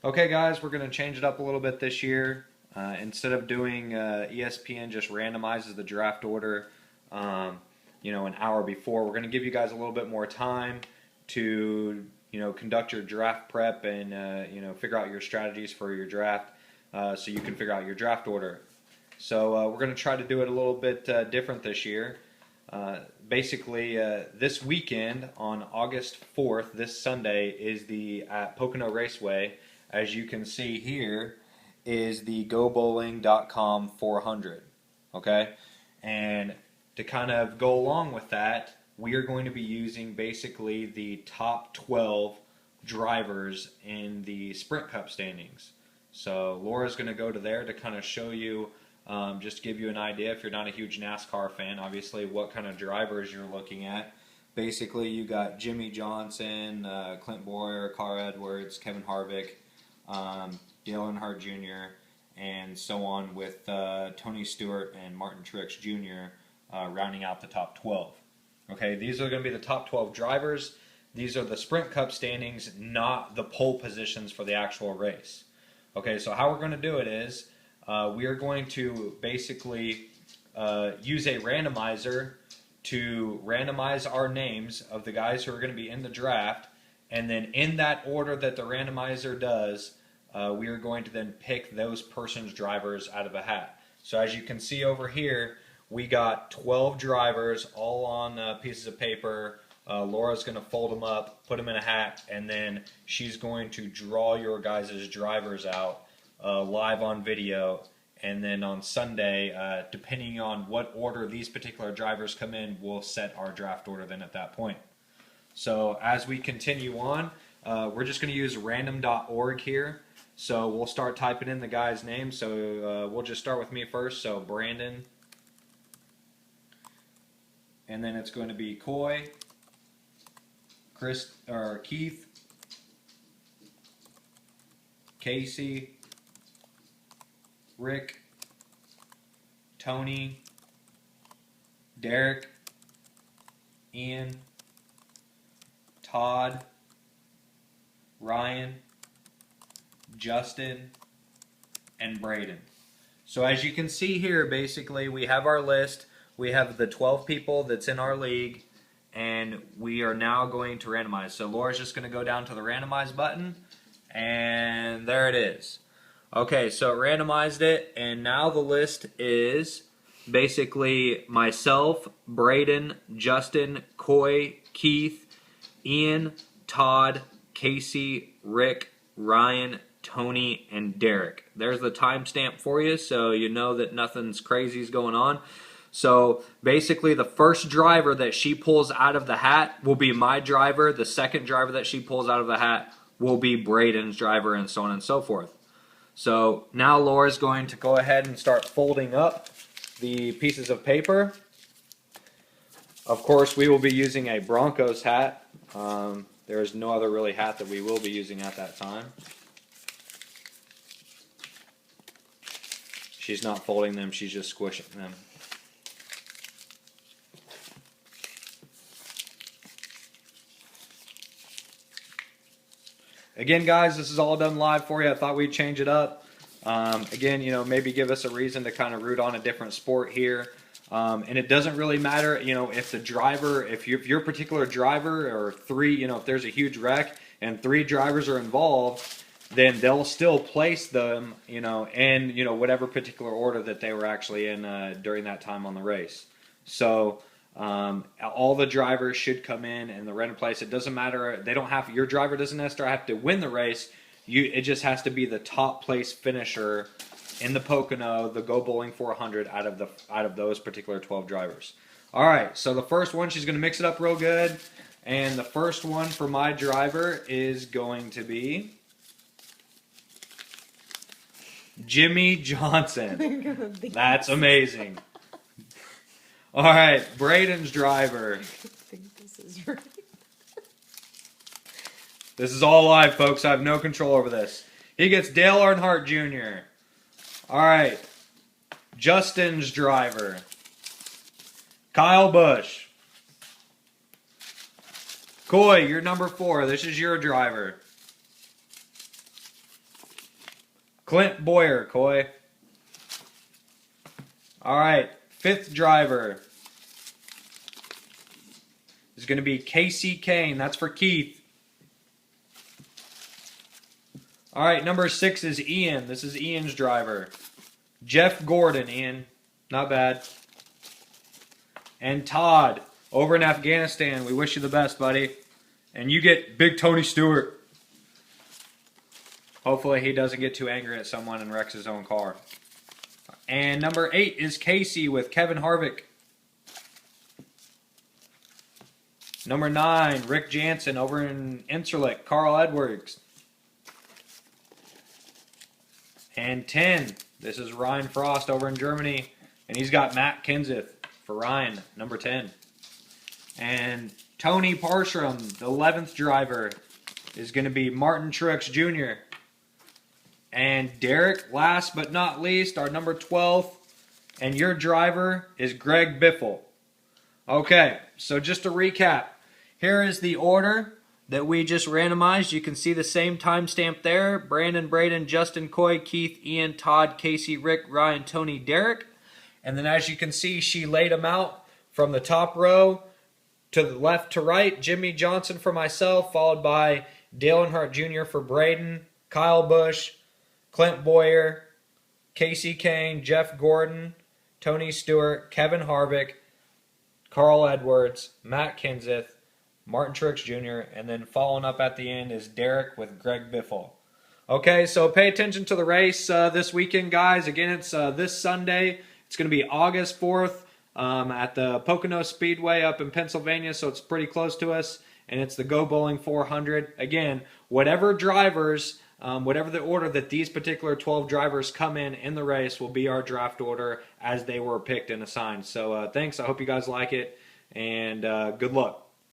Okay, guys, we're going to change it up a little bit this year. Instead of doing ESPN just randomizes the draft order, an hour before, we're going to give you guys a little bit more time to, conduct your draft prep and, figure out your strategies for your draft so you can figure out your draft order. So we're going to try to do it a little bit different this year. Basically, this weekend on August 4th, this Sunday, is the at Pocono Raceway. As you can see here, is the GoBowling.com 400. Okay, and to kind of go along with that, we are going to be using basically the top 12 drivers in the Sprint Cup standings. So Laura's going to go to there to kind of show you, just to give you an idea, if you're not a huge NASCAR fan, obviously, what kind of drivers you're looking at. Basically, you got Jimmy Johnson, Clint Boyer, Carl Edwards, Kevin Harvick, Dale Earnhardt Jr., and so on, with Tony Stewart and Martin Truex Jr. Rounding out the top 12. Okay, these are going to be the top 12 drivers. These are the Sprint Cup standings, not the pole positions for the actual race. Okay, so how we're going to do it is we are going to basically use a randomizer to randomize our names of the guys who are going to be in the draft, and then in that order that the randomizer does, we are going to then pick those persons' drivers out of a hat. So as you can see over here, we got 12 drivers all on pieces of paper. Laura's going to fold them up, put them in a hat, and then she's going to draw your guys' drivers out live on video. And then on Sunday, depending on what order these particular drivers come in, we'll set our draft order then at that point. So as we continue on, we're just going to use random.org here. So we'll start typing in the guy's name. So we'll just start with me first. So Brandon. And then it's going to be Coy, Keith, Casey, Rick, Tony, Derek, Ian, Todd, Ryan, Justin, and Braden. So as you can see here, basically we have our list. We have the 12 people that's in our league, and we are now going to randomize. So Laura's just going to go down to the randomize button, and there it is. Okay, so it randomized it, and now the list is basically myself, Braden, Justin, Coy, Keith, Ian, Todd, Casey, Rick, Ryan, Tony, and Derek. There's the timestamp for you, so you know that nothing's crazy is going on. So basically the first driver that she pulls out of the hat will be my driver. The second driver that she pulls out of the hat will be Braden's driver, and so on and so forth. So now Laura's going to go ahead and start folding up the pieces of paper. Of course, we will be using a Broncos hat. There is no other really hat that we will be using at that time. She's not folding them, she's just squishing them. Again, guys, this is all done live for you. I thought we'd change it up. Again, maybe give us a reason to kind of root on a different sport here. And it doesn't really matter, if the driver, if your particular driver or three, if there's a huge wreck and 3 drivers are involved, then they'll still place them, in, whatever particular order that they were actually in during that time on the race. So all the drivers should come in the random place. It doesn't matter. They don't have, your driver doesn't necessarily have to win the race. It just has to be the top place finisher in the Pocono, the Go Bowling 400 out of those particular 12 drivers. All right, so the first one, she's going to mix it up real good. And the first one for my driver is going to be Jimmy Johnson. That's amazing. All right, Braden's driver. I think this is right. This is all live, folks. I have no control over this. He gets Dale Earnhardt Jr. All right, Justin's driver. Kyle Busch. Coy, you're number 4. This is your driver. Clint Boyer, Coy. All right, 5th driver is going to be Casey Kane. That's for Keith. All right, number 6 is Ian. This is Ian's driver. Jeff Gordon, Ian. Not bad. And Todd, over in Afghanistan. We wish you the best, buddy. And you get Big Tony Stewart. Hopefully he doesn't get too angry at someone and wrecks his own car. And number 8 is Casey with Kevin Harvick. Number 9, Rick Jansen over in Incirlik, Carl Edwards. And 10, this is Ryan Frost over in Germany. And he's got Matt Kenseth for Ryan, number 10. And Tony Parsham, the 11th driver, is going to be Martin Truex Jr. And Derek, last but not least, our number 12. And your driver is Greg Biffle. Okay, so just to recap, here is the order that we just randomized. You can see the same timestamp there. Brandon, Braden, Justin, Coy, Keith, Ian, Todd, Casey, Rick, Ryan, Tony, Derek. And then as you can see, she laid them out from the top row to the left to right. Jimmy Johnson for myself, followed by Dale Earnhardt Jr. for Braden, Kyle Busch, Clint Boyer, Casey Kane, Jeff Gordon, Tony Stewart, Kevin Harvick, Carl Edwards, Matt Kenseth, Martin Truex Jr., and then following up at the end is Derek with Greg Biffle. Okay, so pay attention to the race this weekend, guys. Again, it's this Sunday. It's going to be August 4th at the Pocono Speedway up in Pennsylvania, so it's pretty close to us, and it's the Go Bowling 400. Again, whatever drivers, whatever the order that these particular 12 drivers come in the race will be our draft order as they were picked and assigned. So thanks. I hope you guys like it, and good luck.